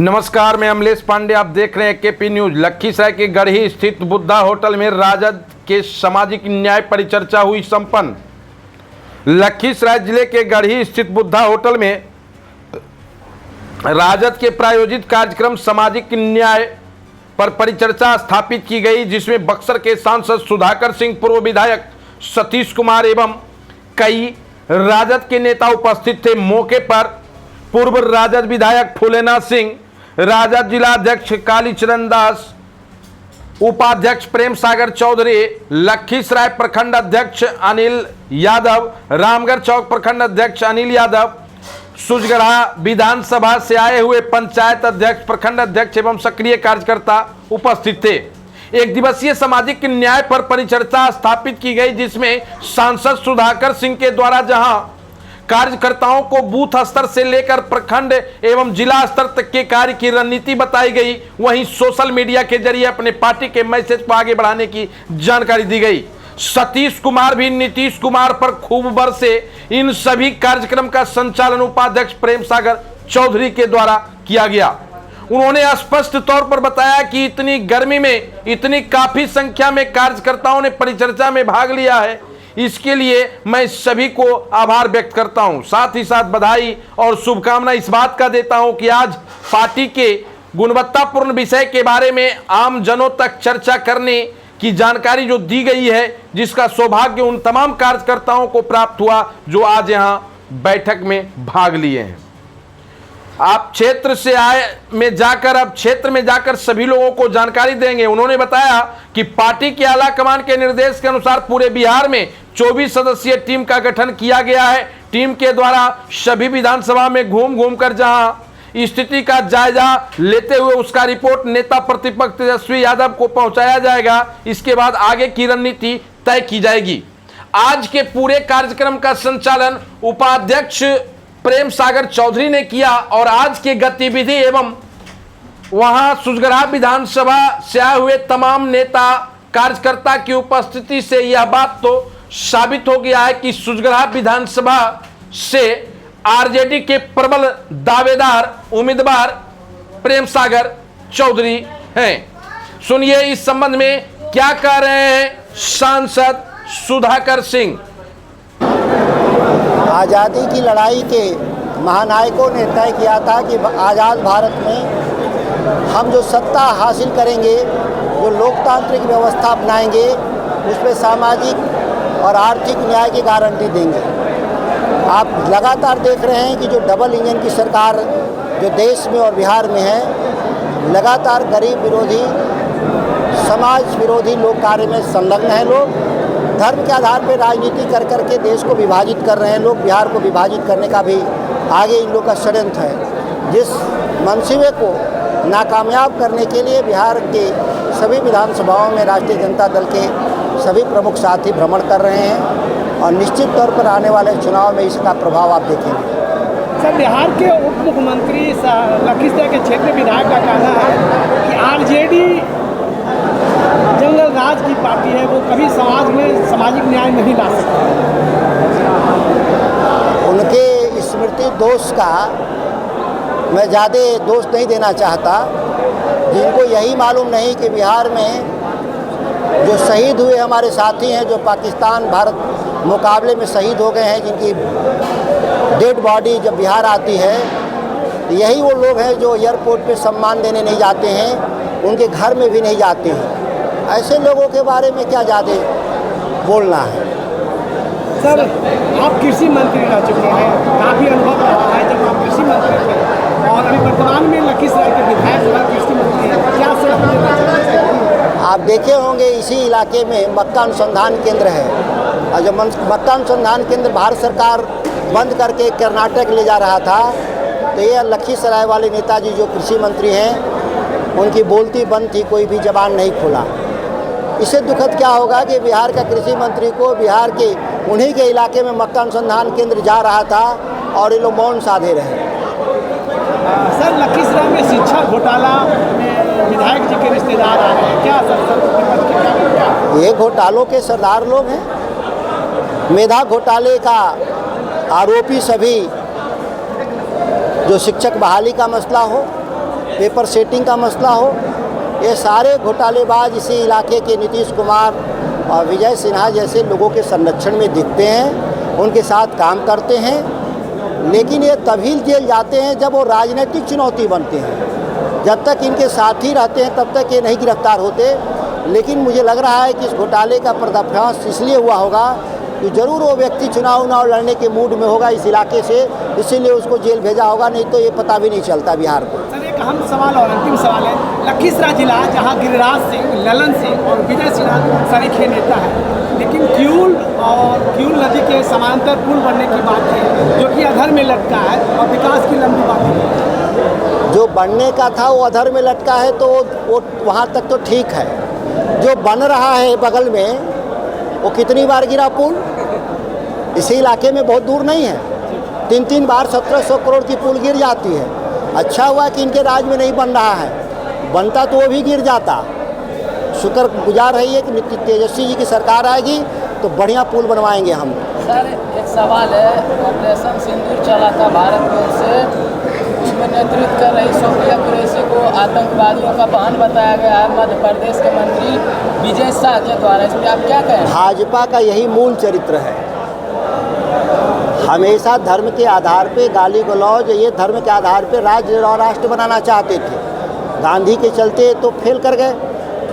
नमस्कार, मैं अमलेश पांडे। आप देख रहे हैं केपी न्यूज। लखीसराय के गढ़ी स्थित बुद्धा होटल में राजद के सामाजिक न्याय परिचर्चा हुई संपन्न। लखीसराय जिले के गढ़ी स्थित बुद्धा होटल में राजद के प्रायोजित कार्यक्रम सामाजिक न्याय पर परिचर्चा स्थापित की गई, जिसमें बक्सर के सांसद सुधाकर सिंह, पूर्व विधायक सतीश कुमार एवं कई राजद के नेता उपस्थित थे। मौके पर पूर्व राजद विधायक फूलेनाथ सिंह, राजद जिला अध्यक्ष कालीचरण दास, उपाध्यक्ष प्रेम सागर चौधरी, लखीसराय प्रखंड अध्यक्ष अनिल यादव, रामगढ़ चौक प्रखंड अध्यक्ष अनिल यादव, सुजगढ़ा विधानसभा से आए हुए पंचायत अध्यक्ष, प्रखंड अध्यक्ष एवं सक्रिय कार्यकर्ता उपस्थित थे। एक दिवसीय सामाजिक न्याय पर परिचर्चा स्थापित की गई, जिसमें सांसद सुधाकर सिंह के द्वारा जहां कार्यकर्ताओं को बूथ स्तर से लेकर प्रखंड एवं जिला स्तर तक के कार्य की रणनीति बताई गई, वहीं सोशल मीडिया के जरिए अपने पार्टी के मैसेज को आगे बढ़ाने की जानकारी दी गई। सतीश कुमार भी नीतीश कुमार पर खूब बरसे। इन सभी कार्यक्रम का संचालन उपाध्यक्ष प्रेम सागर चौधरी के द्वारा किया गया। उन्होंने स्पष्ट तौर पर बताया कि इतनी गर्मी में इतनी काफी संख्या में कार्यकर्ताओं ने परिचर्चा में भाग लिया है, इसके लिए मैं सभी को आभार व्यक्त करता हूं। साथ ही साथ बधाई और शुभकामना इस बात का देता हूं कि आज पार्टी के गुणवत्तापूर्ण विषय के बारे में आम जनों तक चर्चा करने की जानकारी जो दी गई है, जिसका सौभाग्य उन तमाम कार्यकर्ताओं को प्राप्त हुआ जो आज यहां बैठक में भाग लिए हैं। आप क्षेत्र से आए में जाकर अब क्षेत्र में जाकर सभी लोगों को जानकारी देंगे। उन्होंने बताया कि पार्टी के आला कमान के निर्देश के अनुसार पूरे बिहार में 24 सदस्यीय टीम का गठन किया गया है। टीम के द्वारा सभी विधानसभा में घूम कर जहां स्थिति का जायजा लेते हुए उसका रिपोर्ट नेता प्रतिपक्ष तेजस्वी यादव को पहुंचाया जाएगा। इसके बाद आगे की रणनीति तय की जाएगी। आज के पूरे कार्यक्रम का संचालन उपाध्यक्ष प्रेम सागर चौधरी ने किया और आज के गतिविधि एवं वहां सुजगढ़ा विधानसभा से आए हुए तमाम नेता कार्यकर्ता की उपस्थिति से यह बात तो साबित हो गया है कि सुजगढ़ा विधानसभा से आरजेडी के प्रबल दावेदार उम्मीदवार प्रेम सागर चौधरी हैं। सुनिए इस संबंध में क्या कह रहे हैं सांसद सुधाकर सिंह। आज़ादी की लड़ाई के महानायकों ने तय किया था कि आज़ाद भारत में हम जो सत्ता हासिल करेंगे, जो लोकतांत्रिक व्यवस्था अपनाएंगे, उसमें सामाजिक और आर्थिक न्याय की गारंटी देंगे। आप लगातार देख रहे हैं कि जो डबल इंजन की सरकार जो देश में और बिहार में है, लगातार गरीब विरोधी, समाज विरोधी लोग कार्य में संलग्न हैं। लोग धर्म के आधार पर राजनीति कर करके देश को विभाजित कर रहे हैं। लोग बिहार को विभाजित करने का भी आगे इन लोग का षड्यंत्र है। जिस मंसूबे को नाकामयाब करने के लिए बिहार के सभी विधानसभाओं में राष्ट्रीय जनता दल के सभी प्रमुख साथी भ्रमण कर रहे हैं और निश्चित तौर पर आने वाले चुनाव में इसका प्रभाव आप देखेंगे। सर, बिहार के उप मुख्यमंत्री लखीसराय के क्षेत्र विधायक का कहना है कि आरजेडी जंगल राज की पार्टी है, वो कभी समाज में सामाजिक न्याय नहीं ला सकती। उनके स्मृति दोष का मैं ज़्यादा दोष नहीं देना चाहता। जिनको यही मालूम नहीं कि बिहार में जो शहीद हुए हमारे साथी हैं, जो पाकिस्तान भारत मुकाबले में शहीद हो गए हैं, जिनकी डेड बॉडी जब बिहार आती है, यही वो लोग हैं जो एयरपोर्ट पे सम्मान देने नहीं जाते हैं, उनके घर में भी नहीं जाते हैं। ऐसे लोगों के बारे में क्या ज़्यादा बोलना है। सर, आप कृषि मंत्री रह चुके हैं, काफ़ी अनुभव रहा है जब आप कृषि मंत्री थे, और अभी वर्तमान में लखीसराय के विधायक कृषि मंत्री हैं। क्या सर आप देखे होंगे इसी इलाके में मक्का अनुसंधान केंद्र है, और जब मक्का अनुसंधान केंद्र भारत सरकार बंद करके कर्नाटक ले जा रहा था, तो ये लखीसराय वाले नेताजी जो कृषि मंत्री हैं, उनकी बोलती बंद थी, कोई भी जबान नहीं खोला। इससे दुखद क्या होगा कि बिहार का कृषि मंत्री को बिहार के उन्हीं के इलाके में मक्का अनुसंधान केंद्र जा रहा था और ये लोग मौन साधे रहे। सर, लखीसराय में शिक्षा घोटाला में विधायक जी के रिश्तेदार आ रहे हैं, क्या सर? ये घोटालों के सरदार लोग हैं। मेधा घोटाले का आरोपी सभी जो शिक्षक बहाली का मसला हो, पेपर सेटिंग का मसला हो, ये सारे घोटालेबाज इसी इलाके के नीतीश कुमार और विजय सिन्हा जैसे लोगों के संरक्षण में दिखते हैं, उनके साथ काम करते हैं। लेकिन ये तभी जेल जाते हैं जब वो राजनीतिक चुनौती बनते हैं। जब तक इनके साथी रहते हैं तब तक ये नहीं गिरफ्तार होते। लेकिन मुझे लग रहा है कि इस घोटाले का पर्दाफाश इसलिए हुआ होगा कि ज़रूर वो व्यक्ति चुनाव लड़ने के मूड में होगा इस इलाके से, इसीलिए उसको जेल भेजा होगा, नहीं तो ये पता भी नहीं चलता बिहार को। सर एक अहम सवाल और अंतिम सवाल है, लखीसराय जिला जहां गिरिराज सिंह, ललन सिंह और विजय सिन्हा सरीखे नेता है, लेकिन क्यूल नदी के समांतर पुल बनने की बात है जो कि अधर में लटका है और विकास की लंबी बात है। जो बनने का था वो अधर में लटका है तो वो वहाँ तक तो ठीक है। जो बन रहा है बगल में वो कितनी बार गिरा पुल, इसी इलाके में बहुत दूर नहीं है, 3 बार 1700 करोड़ की पुल गिर जाती है। अच्छा हुआ कि इनके राज में नहीं बन रहा है, बनता तो वो भी गिर जाता। शुक्रगुजार है ये कि तेजस्वी जी की सरकार आएगी तो बढ़िया पुल बनवाएंगे हम। सर एक सवाल है, ऑपरेशन सिंदूर चला था भारत की ओर से, उसमें नेतृत्व कर रही सोफिया कुरैशी को आतंकवादियों का बहन बताया गया है मध्य प्रदेश के मंत्री विजय शाह के द्वारा, इस पर आप क्या कहें? भाजपा का यही मूल चरित्र है, हमेशा धर्म के आधार पे गाली गलौज, ये धर्म के आधार पे राज्य और राष्ट्र बनाना चाहते थे। गांधी के चलते तो फेल कर गए।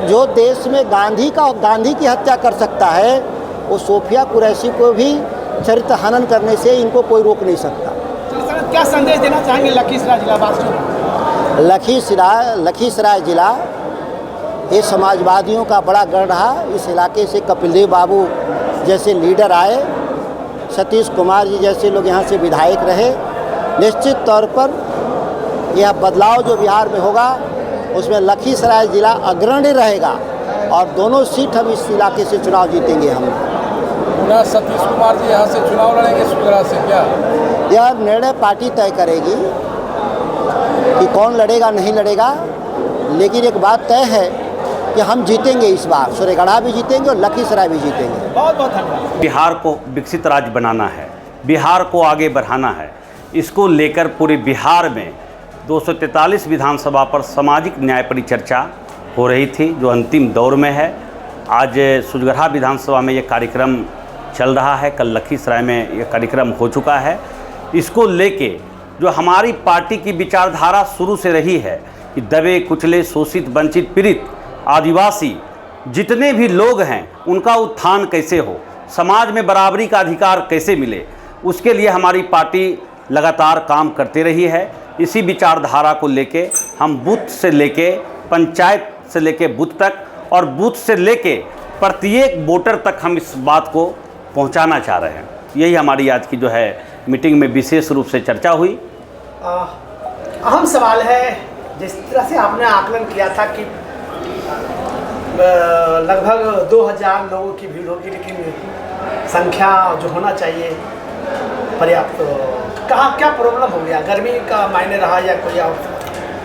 जो देश में गांधी की हत्या कर सकता है वो सोफिया कुरैशी को भी चरित्र हनन करने से इनको कोई रोक नहीं सकता। सर क्या संदेश देना चाहेंगे लखीसराय जिला वासियों को? लखीसराय जिला ये समाजवादियों का बड़ा गढ़ रहा। इस इलाके से कपिल देव बाबू जैसे लीडर आए, सतीश कुमार जी जैसे लोग यहाँ से विधायक रहे। निश्चित तौर पर यह बदलाव जो बिहार में होगा उसमें लखीसराय जिला अग्रणी रहेगा और दोनों सीट हम इस इलाके से चुनाव जीतेंगे। हम पुनः सतीश कुमार जी यहाँ से चुनाव लड़ेंगे सुधरा से क्या? यह निर्णय पार्टी तय करेगी कि कौन लड़ेगा नहीं लड़ेगा, लेकिन एक बात तय है कि हम जीतेंगे इस बार। सूर्यगढ़ा भी जीतेंगे और लखीसराय भी जीतेंगे। बहुत बहुत धन्यवाद। बिहार को विकसित राज्य बनाना है, बिहार को आगे बढ़ाना है। इसको लेकर पूरे बिहार में 243 विधानसभा पर सामाजिक न्याय परिचर्चा हो रही थी जो अंतिम दौर में है। आज सुजगढ़ा विधानसभा में ये कार्यक्रम चल रहा है, कल लखीसराय में ये कार्यक्रम हो चुका है। इसको लेके जो हमारी पार्टी की विचारधारा शुरू से रही है कि दबे कुचले शोषित वंचित पीड़ित आदिवासी जितने भी लोग हैं उनका उत्थान कैसे हो, समाज में बराबरी का अधिकार कैसे मिले, उसके लिए हमारी पार्टी लगातार काम करती रही है। इसी विचारधारा को लेके हम बूथ से लेके पंचायत से लेके बूथ तक और बूथ से लेके प्रत्येक वोटर तक हम इस बात को पहुंचाना चाह रहे हैं। यही हमारी आज की जो है मीटिंग में विशेष रूप से चर्चा हुई। अहम सवाल है, जिस तरह से आपने आकलन किया था कि लगभग 2000 लोगों की भीड़ होगी, लेकिन संख्या जो होना चाहिए पर्याप्त, कहाँ क्या प्रॉब्लम हो गया? गर्मी का मायने रहा या कोई और?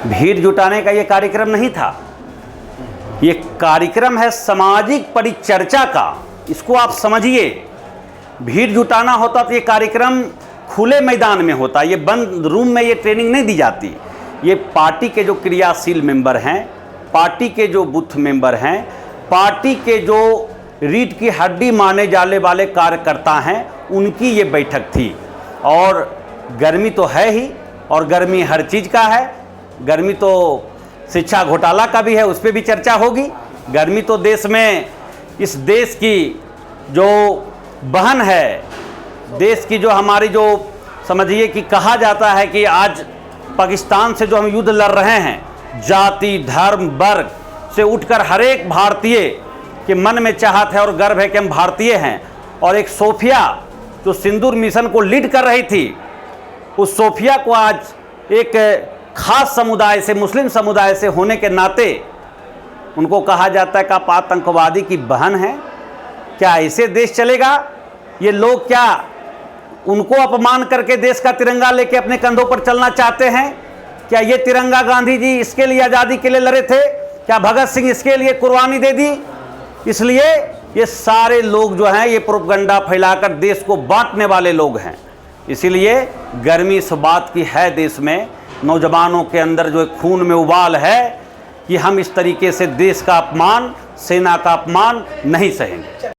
भीड़ जुटाने का ये कार्यक्रम नहीं था, ये कार्यक्रम है सामाजिक परिचर्चा का। इसको आप समझिए। भीड़ जुटाना होता तो ये कार्यक्रम खुले मैदान में होता, ये बंद रूम में ये ट्रेनिंग नहीं दी जाती। ये पार्टी के जो क्रियाशील मेंबर हैं, पार्टी के जो बूथ मेंबर हैं, पार्टी के जो रीढ़ की हड्डी माने जाने वाले कार्यकर्ता हैं, उनकी ये बैठक थी। और गर्मी तो है ही, और गर्मी हर चीज़ का है। गर्मी तो शिक्षा घोटाला का भी है, उस पर भी चर्चा होगी। गर्मी तो देश में, इस देश की जो बहन है, देश की जो हमारी जो समझिए कि कहा जाता है कि आज पाकिस्तान से जो हम युद्ध लड़ रहे हैं, जाति धर्म वर्ग से उठकर हर एक भारतीय के मन में चाहत है और गर्व है कि हम भारतीय हैं। और एक सोफिया जो सिंदूर मिशन को लीड कर रही थी, उस सोफिया को आज एक खास समुदाय से, मुस्लिम समुदाय से होने के नाते उनको कहा जाता है कि आप आतंकवादी की बहन हैं। क्या ऐसे देश चलेगा? ये लोग क्या उनको अपमान करके देश का तिरंगा लेके अपने कंधों पर चलना चाहते हैं? क्या ये तिरंगा गांधी जी इसके लिए, आज़ादी के लिए लड़े थे? क्या भगत सिंह इसके लिए कुर्बानी दे दी? इसलिए ये सारे लोग जो हैं ये प्रोपगंडा फैलाकर देश को बांटने वाले लोग हैं। इसीलिए गर्मी इस बात की है देश में नौजवानों के अंदर जो एक खून में उबाल है कि हम इस तरीके से देश का अपमान, सेना का अपमान नहीं सहेंगे।